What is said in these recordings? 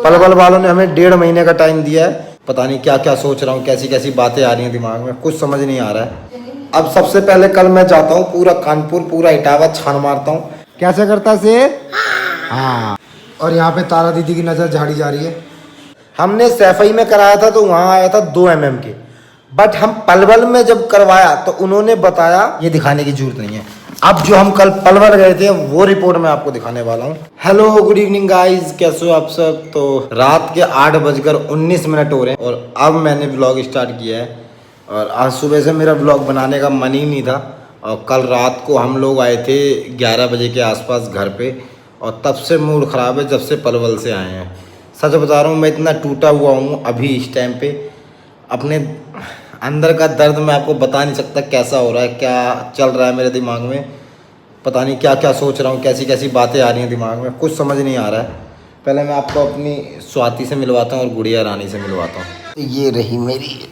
पलवल वालों ने हमें 1.5 महीने का टाइम दिया है। पता नहीं क्या क्या सोच रहा हूँ, कैसी कैसी बातें आ रही हैं दिमाग में, कुछ समझ नहीं आ रहा है। अब सबसे पहले कल मैं जाता हूँ पूरा कानपुर, पूरा इटावा छान मारता हूँ। कैसे करता शेर? हाँ। और यहाँ पे तारा दीदी की नज़र झाड़ी जा रही है। हमने सैफई में कराया था तो वहाँ आया था 2 mm के, बट हम पलवल में जब करवाया तो उन्होंने बताया, ये दिखाने की जरूरत नहीं है। अब जो हम कल पलवल गए थे वो रिपोर्ट मैं आपको दिखाने वाला हूँ। हेलो गुड इवनिंग गाइस, कैसे हो आप सब? तो रात के 8:19 हो रहे हैं और अब मैंने ब्लॉग स्टार्ट किया है। और आज सुबह से मेरा ब्लॉग बनाने का मन ही नहीं था। और कल रात को हम लोग आए थे 11 बजे के आसपास घर पे, और तब से मूड ख़राब है जब से पलवल से आए हैं। सच बता रहा हूँ, मैं इतना टूटा हुआ हूँ अभी इस टाइम पे। अपने अंदर का दर्द मैं आपको बता नहीं सकता कैसा हो रहा है, क्या चल रहा है मेरे दिमाग में। पता नहीं क्या क्या सोच रहा हूँ, कैसी कैसी बातें आ रही हैं दिमाग में, कुछ समझ नहीं आ रहा है। पहले मैं आपको अपनी स्वाति से मिलवाता हूँ और गुड़िया रानी से मिलवाता हूँ। ये रही मेरी,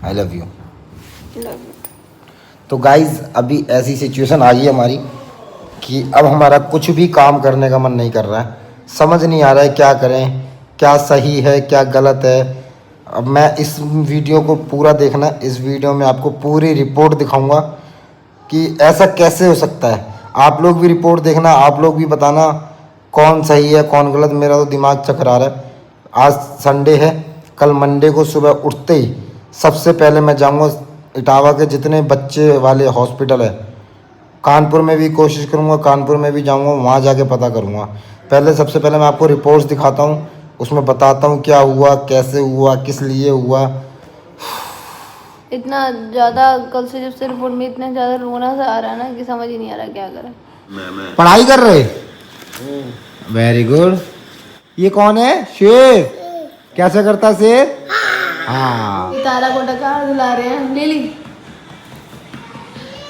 आई लव यू। तो गाइज अभी ऐसी सिचुएशन आ गई हमारी कि अब हमारा कुछ भी काम करने का मन नहीं कर रहा है। समझ नहीं आ रहा है क्या करें, क्या सही है क्या गलत है। अब मैं इस वीडियो को पूरा देखना, इस वीडियो में आपको पूरी रिपोर्ट दिखाऊंगा कि ऐसा कैसे हो सकता है। आप लोग भी रिपोर्ट देखना, आप लोग भी बताना कौन सही है कौन गलत। मेरा तो दिमाग चकरा रहा है। आज संडे है, कल मंडे को सुबह उठते ही सबसे पहले मैं जाऊंगा इटावा के जितने बच्चे वाले हॉस्पिटल है, कानपुर में भी कोशिश करूंगा, कानपुर में भी जाऊंगा, वहाँ जाके पता करूंगा। पहले सबसे पहले मैं आपको रिपोर्ट्स दिखाता हूँ, उसमें बताता हूँ क्या हुआ, कैसे हुआ, किस लिए हुआ। इतना ज़्यादा कल से जब से रिपोर्ट में इतना ज़्यादा रोना सा आ रहा है ना कि समझ ही नहीं आ रहा क्या करें। पढ़ाई कर रहे? Very good. ये कौन है? शेर। कैसे करता शेर? हाँ। तारा को डकार दिला रहे हैं, ले ली।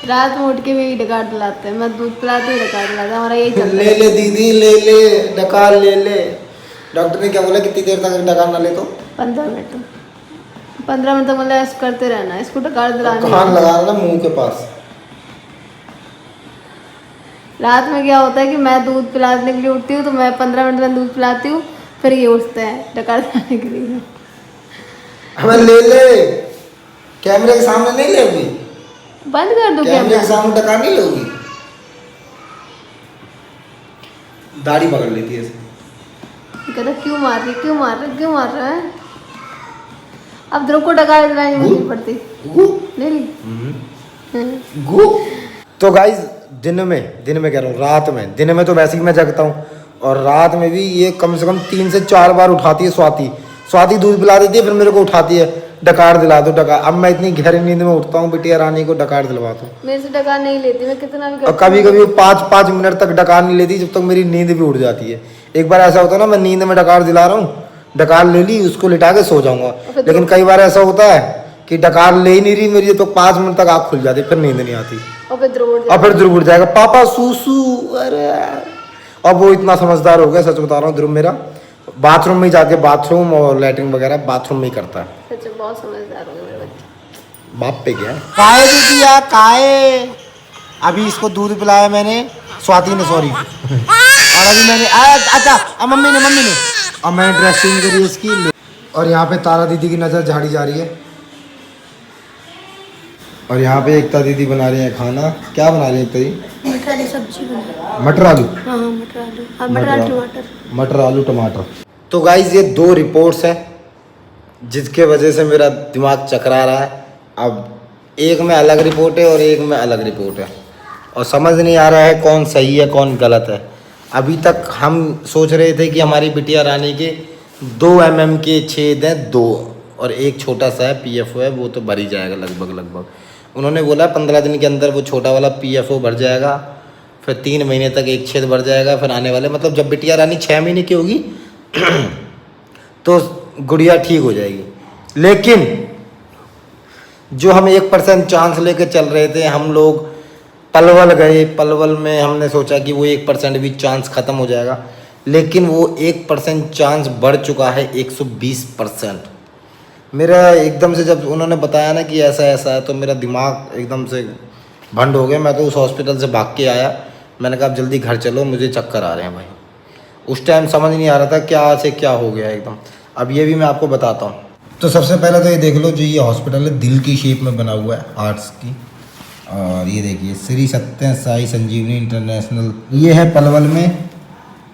रात में उठ के भी डकार दिलाते हैं, मैं दूध पिलाती हूँ डकार दिलाते हैं, हमारा यही चलता है। ले दीदी ले डकार ले। डॉक्टर ने क्या बोला, कितनी देर तक डकार ना ले तो? 15 मिनट 15 मिनट तक मतलब ऐसा करते रहना है, इसको डकार दिलाने। कान लगा ना मुंह के पास। रात में क्या होता है कि मैं दूध पिलाने के लिए उठती हूँ तो मैं 15 मिनट में दूध पिलाती हूँ, फिर ये उठते हैं डकार दिलाने के लिए। हमें ले कैमरे के सामने नहीं लोगी? बंद कर दो कैमरे के सामने डकार नहीं लोगी? दाढ़ी पकड़ लेती है ऐसे। कहता क्यों मार रहा है। अब द्रुव को डकार दिलानी मुझे पड़ती। ले ली। तो गाइज दिन में कह रहा हूँ, रात में, दिन में तो वैसे ही मैं जगता हूँ, और रात में भी ये कम से कम 3 से 4 बार उठाती है स्वाति दूध पिला देती है, फिर मेरे को उठाती है डकार दिला दो डकार। अब मैं इतनी गहरी नींद में उठता हूँ, बिटिया रानी को डकार दिलवाता हूँ। मेरे से डकार नहीं लेती, मैं कितना भी और कभी कभी 5-5 मिनट तक डकार नहीं लेती, जब तक मेरी नींद भी उड़ जाती है। एक बार ऐसा होता है ना, मैं नींद में डकार दिला रहा हूँ, डकार ले ली, उसको लिटा के सो जाऊंगा। लेकिन कई बार ऐसा होता है कि डकार ले ही नहीं रही मेरी, तो 5 मिनट तक आँख खुल जाती, फिर नींद नहीं आती, और फिर ध्रुव उठ जाएगा, पापा सूसू। अरे अब वो इतना समझदार हो गया, सच बता रहा हूँ। ध्रुव मेरा बाथरूम में जाके बाथरूम और लैट्रिन वगैरह बाथरूम में ही करता है। सच में बहुत समझदार हो गए मेरे बच्चे। बाप पे क्या है? काहे दीदिया काहे? अभी इसको दूध पिलाया मैंने, स्वाति ने, सॉरी। और अभी मैंने अच्छा मम्मी ने और मैंने ड्रेसिंग करी इसकी। और यहाँ पे तारा दीदी की नज़र झाड़ी जा रही है, और यहाँ पे एकता दीदी बना रही है खाना। क्या बना रही है एकता दीदी? मटर आलू सब्जी बना। मटर आलू? हाँ मटर आलू और टमाटर। मटर आलू टमाटर। तो गाइज ये 2 रिपोर्ट्स है जिसके वजह से मेरा दिमाग चकरा रहा है। अब एक में अलग रिपोर्ट है और एक में अलग रिपोर्ट है, और समझ नहीं आ रहा है कौन सही है कौन गलत है। अभी तक हम सोच रहे थे कि हमारी बिटिया रानी के 2 mm के छेद हैं, 2, और एक छोटा सा है PFO है, वो तो भर ही जाएगा लगभग। उन्होंने बोला 15 दिन के अंदर वो छोटा वाला PFO भर जाएगा, फिर 3 महीने तक एक छेद भर जाएगा, फिर आने वाले मतलब जब बिटिया रानी 6 महीने की होगी तो गुड़िया ठीक हो जाएगी। लेकिन जो हम 1% चांस लेके चल रहे थे, हम लोग पलवल गए, पलवल में हमने सोचा कि वो 1% भी चांस ख़त्म हो जाएगा, लेकिन वो 1% चांस बढ़ चुका है 120%। मेरा एकदम से जब उन्होंने बताया ना कि ऐसा है, तो मेरा दिमाग एकदम से भंड हो गया। मैं तो उस हॉस्पिटल से भाग के आया, मैंने कहा अब जल्दी घर चलो, मुझे चक्कर आ रहे हैं भाई। उस टाइम समझ नहीं आ रहा था क्या से क्या हो गया एकदम। अब ये भी मैं आपको बताता हूँ। तो सबसे पहले तो ये देख लो, जो ये हॉस्पिटल है दिल की शेप में बना हुआ है, हार्ट्स की। और ये देखिए श्री सत्य साई संजीवनी इंटरनेशनल, ये है पलवल में,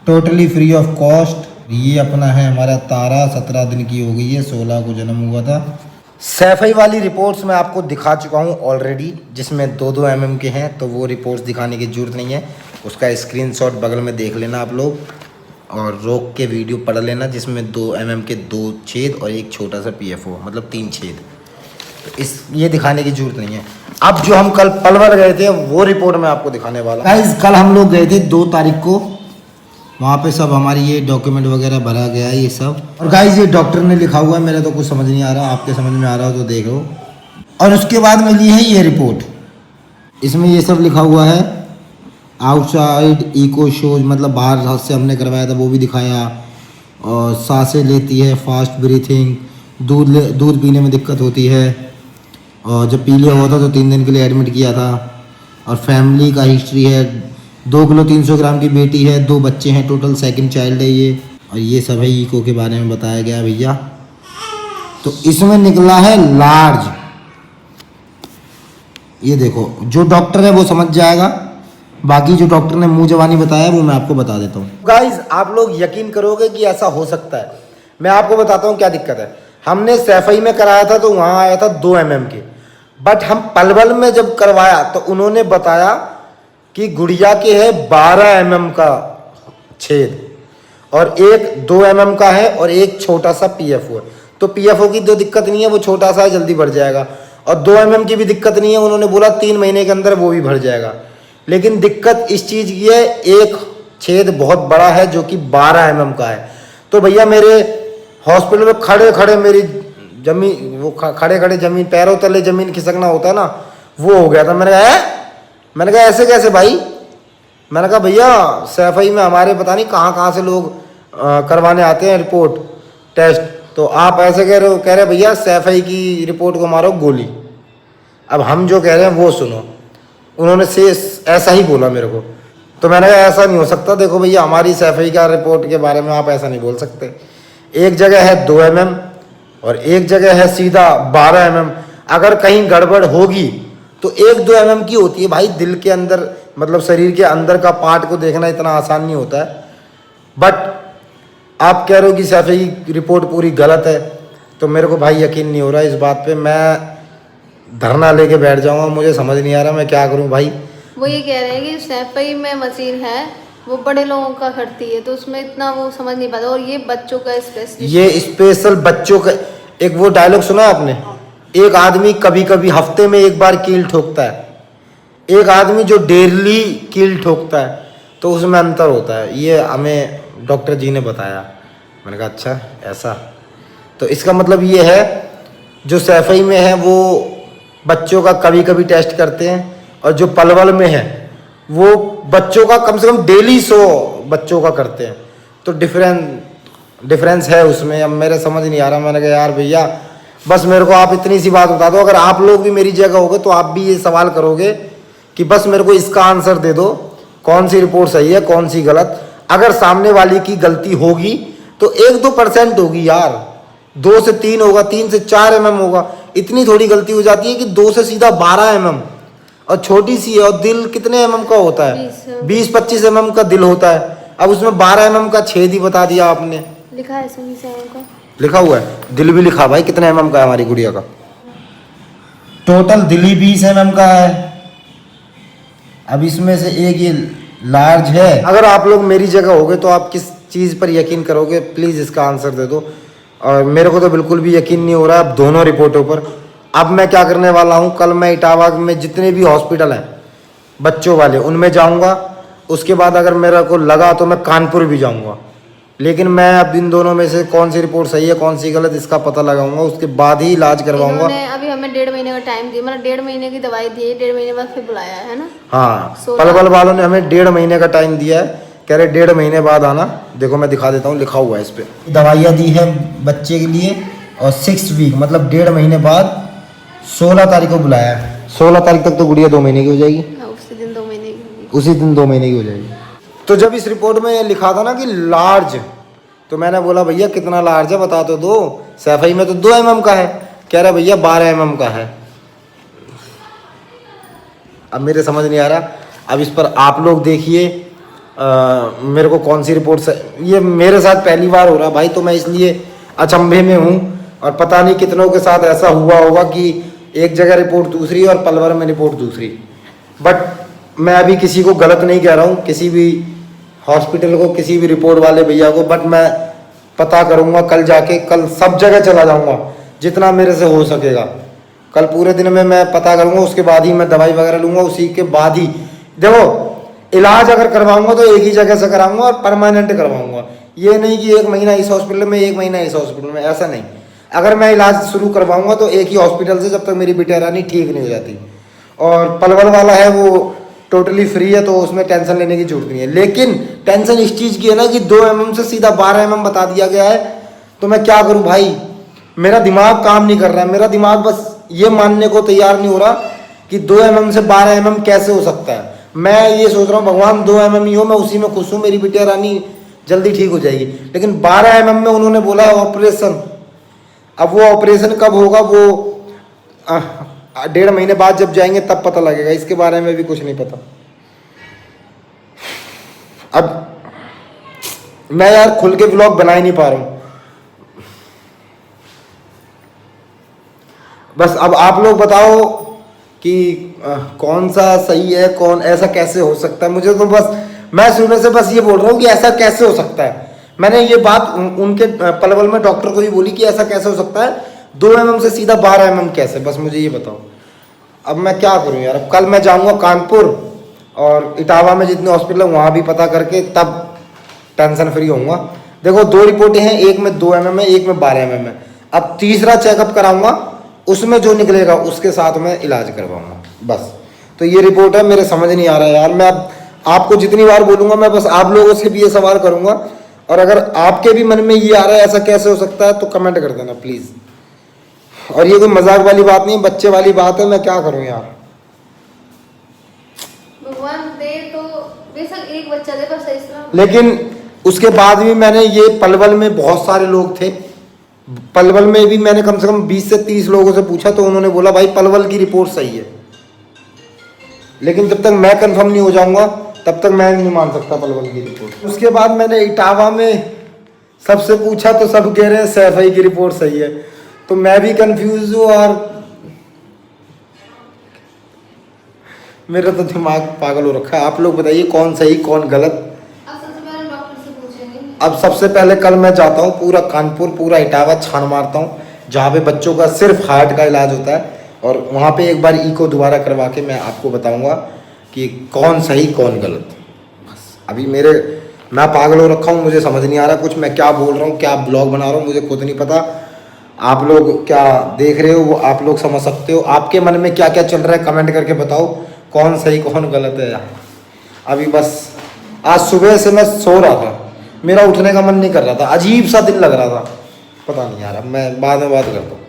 टोटली फ्री ऑफ कॉस्ट। ये अपना है हमारा तारा, 17 दिन की हो गई है, 16 को जन्म हुआ था। सैफई वाली रिपोर्ट्स मैं आपको दिखा चुका हूँ ऑलरेडी, जिसमें 2-2 mm के हैं, तो वो रिपोर्ट्स दिखाने की ज़रूरत नहीं है। उसका स्क्रीनशॉट बगल में देख लेना आप लोग, और रोक के वीडियो पढ़ लेना, जिसमें 2 mm के 2 छेद और एक छोटा सा PFO, मतलब 3 छेद। तो ये दिखाने की ज़रूरत नहीं है। अब जो हम कल पलवल गए थे वो रिपोर्ट मैं आपको दिखाने वाला। गाइस कल हम लोग गए थे 2 तारीख को, वहाँ पे सब हमारी ये डॉक्यूमेंट वगैरह भरा गया है ये सब। और गाइस ये डॉक्टर ने लिखा हुआ है, मेरे तो कुछ समझ नहीं आ रहा, आपके समझ में आ रहा हो तो देख लो। और उसके बाद मिली है ये रिपोर्ट, इसमें ये सब लिखा हुआ है। आउटसाइड इको शोज, मतलब बाहर से हमने करवाया था वो भी दिखाया। और सांसें लेती है, फास्ट ब्रीथिंग, दूध पीने में दिक्कत होती है, और जब पी लिया हुआ था तो 3 दिन के लिए एडमिट किया था। और फैमिली का हिस्ट्री है, 2 किलो 300 ग्राम की बेटी है, 2 बच्चे हैं, टोटल 2nd चाइल्ड है ये। और ये सब है इको के बारे में बताया गया भैया। तो इसमें निकला है लार्ज। ये देखो, जो डॉक्टर है वो समझ जाएगा, बाकी जो डॉक्टर ने मुंह जवानी बताया वो मैं आपको बता देता हूँ। गाइज आप लोग यकीन करोगे कि ऐसा हो सकता है। मैं आपको बताता हूँ क्या दिक्कत है। हमने सैफई में कराया था तो वहाँ आया था 2 mm के, बट हम पलवल में जब करवाया तो उन्होंने बताया कि गुड़िया के है 12 mm का छेद, और एक 2 mm का है, और एक छोटा सा PFO है। तो PFO की तो दिक्कत नहीं है, वो छोटा सा है, जल्दी बढ़ जाएगा। और 2 mm की भी दिक्कत नहीं है, उन्होंने बोला 3 महीने के अंदर वो भी भर जाएगा। लेकिन दिक्कत इस चीज़ की है, एक छेद बहुत बड़ा है जो कि 12 mm का है। तो भैया मेरे हॉस्पिटल में खड़े खड़े मेरी जमीन, वो खड़े खड़े जमीन, पैरों तले जमीन खिसकना होता है ना, वो हो गया था। मैंने कहा ऐसे कैसे भाई? मैंने कहा भैया सैफई में हमारे पता नहीं कहाँ से लोग करवाने आते हैं रिपोर्ट टेस्ट, तो आप ऐसे कह रहे भैया सैफई की रिपोर्ट को मारो गोली। अब हम जो कह रहे हैं वो सुनो। उन्होंने से ऐसा ही बोला मेरे को, तो मैंने कहा ऐसा नहीं हो सकता। देखो भैया हमारी सैफई का रिपोर्ट के बारे में आप ऐसा नहीं बोल सकते। एक जगह है 2 mm और एक जगह है सीधा 12 mm। अगर कहीं गड़बड़ होगी तो 1-2 mm की होती है भाई। दिल के अंदर, मतलब शरीर के अंदर का पार्ट को देखना इतना आसान नहीं होता है। बट आप कह रहे हो कि सैफई की रिपोर्ट पूरी गलत है, तो मेरे को भाई यकीन नहीं हो रहा इस बात पे। मैं धरना लेके बैठ जाऊंगा, मुझे समझ नहीं आ रहा मैं क्या करूं भाई। वो ये कह रहे हैं कि सैफई में मशीन है वो बड़े लोगों का करती है, तो उसमें इतना वो समझ नहीं पाता। और ये बच्चों का स्पेशलिस्ट, ये स्पेशल बच्चों का। एक वो डायलॉग सुना आपने, एक आदमी कभी कभी हफ्ते में एक बार कील ठोकता है, एक आदमी जो डेली कील ठोकता है, तो उसमें अंतर होता है। ये हमें डॉक्टर जी ने बताया। मैंने कहा अच्छा ऐसा, तो इसका मतलब ये है जो सैफई में है वो बच्चों का कभी कभी टेस्ट करते हैं, और जो पलवल में है वो बच्चों का कम से कम डेली 100 बच्चों का करते हैं। तो डिफरेंस है उसमें। अब मेरे समझ नहीं आ रहा। मैंने कहा यार भैया बस मेरे को आप इतनी सी बात बता दो, अगर आप लोग भी मेरी जगह होगे तो आप भी ये सवाल करोगे कि बस मेरे को इसका आंसर दे दो, कौन सी रिपोर्ट सही है कौन सी गलत। अगर सामने वाले की गलती होगी तो 1-2% होगी यार, 2 से 3 होगा, 3 से 4 mm होगा, इतनी थोड़ी गलती हो जाती है कि 2 से सीधा 12 mm, और छोटी सी है। और दिल कितने mm का होता है? 20-25 mm का दिल होता है। अब उसमें 12 mm का छेद ही बता दिया आपने। लिखा है इसमें 20 mm का लिखा हुआ है, दिल भी लिखा भाई कितने mm का है हमारी गुड़िया का। टोटल दिल ही 20 mm का है। अब इसमें से एक ये लार्ज है। अगर आप लोग मेरी जगह होगे तो आप किस चीज़ पर यकीन करोगे? प्लीज़ इसका आंसर दे दो। और मेरे को तो बिल्कुल भी यकीन नहीं हो रहा है अब दोनों रिपोर्टों पर। अब मैं क्या करने वाला हूँ, कल मैं इटावा में जितने भी हॉस्पिटल हैं बच्चों वाले उनमें जाऊँगा। उसके बाद अगर मेरा को लगा तो मैं कानपुर भी जाऊँगा। लेकिन मैं अब इन दोनों में से कौन सी रिपोर्ट सही है कौन सी गलत इसका पता लगाऊंगा, उसके बाद ही इलाज करवाऊंगा। अभी हमें 1.5 महीने का टाइम दिया, मतलब 1.5 महीने की दवाई दी है, 1.5 महीने बाद फिर बुलाया है ना। हाँ, पलवल वालों ने हमें 1.5 महीने का टाइम दिया है, कह रहे 1.5 महीने बाद आना। देखो मैं दिखा देता हूँ, लिखा हुआ है इस पर। दवाइयाँ दी है बच्चे के लिए, और 6 वीक मतलब 1.5 महीने बाद 16 तारीख को बुलाया है। 16 तारीख तक तो गुड़िया 2 महीने की हो जाएगी। उसी दिन 2 महीने की होगी। उसी दिन 2 महीने की हो जाएगी। तो जब इस रिपोर्ट में लिखा था ना कि लार्ज, तो मैंने बोला भैया कितना लार्ज है बता तो दो, सैफई में तो 2 mm का है, कह रहा भैया 12 mm का है। अब मेरे समझ नहीं आ रहा, अब इस पर आप लोग देखिए मेरे को कौन सी रिपोर्ट से, ये मेरे साथ पहली बार हो रहा भाई, तो मैं इसलिए अचंभे में हूँ। और पता नहीं कितनों के साथ ऐसा हुआ होगा कि एक जगह रिपोर्ट दूसरी और पलवल में रिपोर्ट दूसरी। बट मैं अभी किसी को गलत नहीं कह रहा हूँ, किसी भी हॉस्पिटल को, किसी भी रिपोर्ट वाले भैया को, बट मैं पता करूँगा कल जाके, कल सब जगह चला जाऊँगा जितना मेरे से हो सकेगा। कल पूरे दिन में मैं पता करूँगा, उसके बाद ही मैं दवाई वगैरह लूँगा, उसी के बाद ही देखो इलाज अगर करवाऊंगा तो एक ही जगह से कराऊंगा और परमानेंट करवाऊंगा। ये नहीं कि 1 महीना इस हॉस्पिटल में 1 महीना इस हॉस्पिटल में, ऐसा नहीं। अगर मैं इलाज शुरू करवाऊंगा तो एक ही हॉस्पिटल से, जब तक मेरी बिटिया रानी ठीक नहीं हो जाती। और पलवल वाला है वो टोटली फ्री है, तो उसमें टेंशन लेने की जरूरत नहीं है। लेकिन टेंशन इस चीज़ की है ना कि 2 mm से सीधा 12 mm बता दिया गया है, तो मैं क्या करूँ भाई, मेरा दिमाग काम नहीं कर रहा है। मेरा दिमाग बस ये मानने को तैयार नहीं हो रहा कि 2 mm से 12 mm कैसे हो सकता है। मैं ये सोच रहा हूँ भगवान 2 mm ही हो, मैं उसी में खुश हूँ, मेरी बिटिया रानी जल्दी ठीक हो जाएगी। लेकिन 12 mm में उन्होंने बोला है ऑपरेशन। अब वो ऑपरेशन कब होगा, वो 1.5 महीने बाद जब जाएंगे तब पता लगेगा, इसके बारे में भी कुछ नहीं पता। अब मैं यार खुल के व्लॉग बना ही नहीं पा रहा हूँ। बस अब आप लोग बताओ कि कौन सा सही है, कौन ऐसा कैसे हो सकता है। मुझे तो बस, मैं शुरू से बस ये बोल रहा हूँ कि ऐसा कैसे हो सकता है। मैंने ये बात उनके पलवल में डॉक्टर को भी बोली कि ऐसा कैसे हो सकता है, 2 mm से सीधा 12 mm कैसे, बस मुझे ये बताओ। अब मैं क्या करूँ यार, अब कल मैं जाऊँगा कानपुर और इटावा में जितने हॉस्पिटल है वहाँ भी पता करके तब टेंशन फ्री होऊंगा। देखो 2 रिपोर्टें हैं, एक में 2 mm है, एक में 12 mm है। अब तीसरा चेकअप कराऊंगा, उसमें जो निकलेगा उसके साथ में इलाज करवाऊंगा बस। तो ये रिपोर्ट है, मेरे समझ नहीं आ रहा है यार। मैं अब आपको जितनी बार बोलूँगा, मैं बस आप लोगों से भी ये सवाल करूँगा, और अगर आपके भी मन में ये आ रहा है ऐसा कैसे हो सकता है तो कमेंट कर देना प्लीज़। और ये कोई मजाक वाली बात नहीं, बच्चे वाली बात है, मैं क्या करूँ यार। भगवान दे तो बेशक एक बच्चा दे, बस इस तरह। लेकिन उसके बाद भी मैंने ये पलवल में बहुत सारे लोग थे, पलवल में भी मैंने कम से कम 20 से 30 लोगों से पूछा, तो उन्होंने बोला भाई पलवल की रिपोर्ट सही है। लेकिन जब तक मैं कंफर्म नहीं हो जाऊंगा तब तक मैं नहीं मान सकता पलवल की रिपोर्ट। उसके बाद मैंने इटावा में सबसे पूछा तो सब कह रहे हैं सैफई की रिपोर्ट सही है। तो मैं भी कंफ्यूज हूँ और मेरा तो दिमाग पागल हो रखा है। आप लोग बताइए कौन सही कौन गलत। अब सबसे पहले कल मैं जाता हूँ पूरा कानपुर, पूरा इटावा छान मारता हूँ, जहाँ पे बच्चों का सिर्फ हार्ट का इलाज होता है, और वहाँ पे एक बार इको दोबारा करवा के मैं आपको बताऊँगा कि कौन सही कौन गलत। बस अभी मैं पागल हो रखा हूँ, मुझे समझ नहीं आ रहा कुछ, मैं क्या बोल रहा हूँ, क्या ब्लॉग बना रहा हूँ, मुझे खुद नहीं पता। आप लोग क्या देख रहे हो वो आप लोग समझ सकते हो। आपके मन में क्या क्या चल रहा है कमेंट करके बताओ, कौन सही कौन गलत है। अभी बस आज सुबह से मैं सो रहा था, मेरा उठने का मन नहीं कर रहा था, अजीब सा दिन लग रहा था, पता नहीं यार। अब मैं बाद में बात करता हूँ।